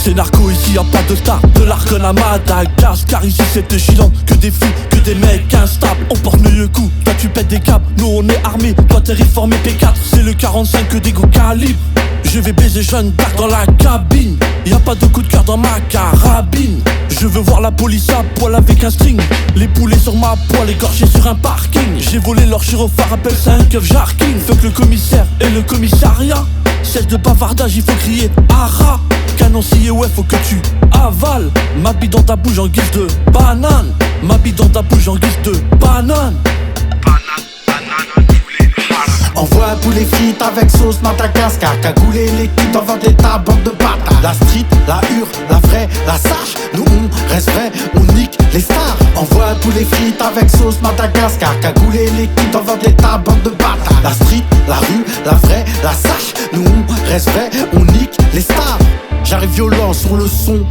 C'est narco ici, y'a pas de star, de l'argon à Madagascar. Ici c'est chilant, que des filles, que des mecs instables. On porte mieux le coup, toi tu pètes des câbles. Nous on est armés, toi t'es réformé P4. C'est le 45 que des gros calibres. Je vais baiser Jeanne d'Arc dans la cabine. Y'a pas de coup de cœur dans ma carabine. Je veux voir la police à poil avec un string. Les poulets sur ma poêle égorgés sur un parking. J'ai volé leur gyrophare, appelle ça un keuf jarking. Fuck le commissaire et le commissariat. Cesse de bavardage, il faut crier Ara. Canoncier, ouais, faut que tu avales. Ma bille dans ta bouche en guise de banane. Ma bille dans ta bouche en guise de banane. Envoie un poulet frites avec sauce Madagascar. Cagoulé l'équipe, t'envoies des ta bande de bâtards. La street, la hure, la vraie, la sache. Nous on reste vrai, on nique les stars. Envoie un poulet frites avec sauce Madagascar. Cagoulé l'équipe, t'envoies des ta bande de bâtards. La street, la rue, la vraie, la sache. Nous on reste vrai, on nique les stars. J'arrive violent sur le son.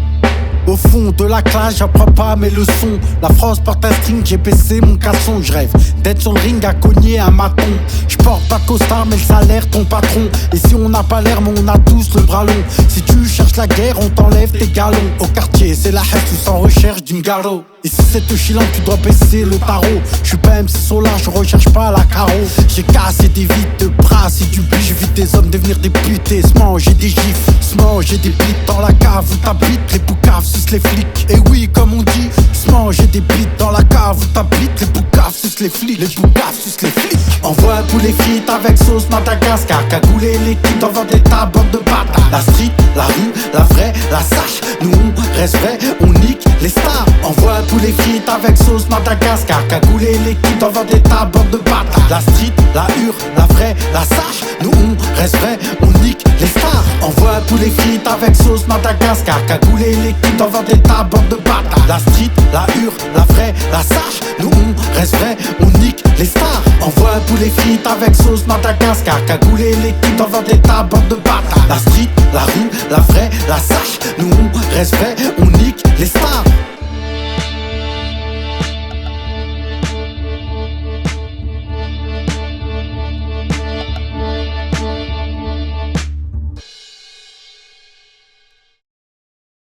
Au fond de la classe, j'apprends pas mes leçons. La France porte un string, j'ai baissé mon caleçon. Je rêve d'être sur le ring à cogner un maton. Je porte pas de costard, mais le salaire ton patron. Et si on n'a pas l'air, mais on a tous le bras long. Si tu cherches la guerre, on t'enlève tes galons. Au quartier, c'est la haine, tu sans recherche d'une garo. Et si c'est te chilant, tu dois baisser le tarot. Je suis pas MC Solar, je recherche pas la carreau. J'ai cassé des vides de bras, c'est du but. J'ai vu des hommes devenir des putés, se manger des gifs, se manger des bites dans la cave où t'habites. Les boucaves sucent les flics. Et oui, comme on dit, se manger des bites dans la cave où t'habites. Les boucaves sucent les flics, les boucaves sucent les flics. Envoie un poulet frites avec sauce Madagascar. Cagoulé l'équipe, t'envoies des ta bande de bâtards. La street, la rue, la vraie, la sache. Nous on reste vrai, on nique les stars. Envoie un poulet frites avec sauce Madagascar. Cagoulé l'équipe, t'envoies des ta bande de bâtards. La street, la hure, la vraie, la sache. Nous on reste vrai, on nique les stars. Envoie un poulet frites avec sauce Madagascar. Cagoulé l'équipe, t'envoies des ta bande de bâtards. La street, la hure, la vraie, la sache. Nous on reste vrai, on nique les stars. Envoie un poulet frites avec sauce Madagascar. Cagoulé l'équipe, t'envoies des ta bande de bâtards. La street, la rue, la vraie, la sache. Nous on reste vrai, on nique les stars.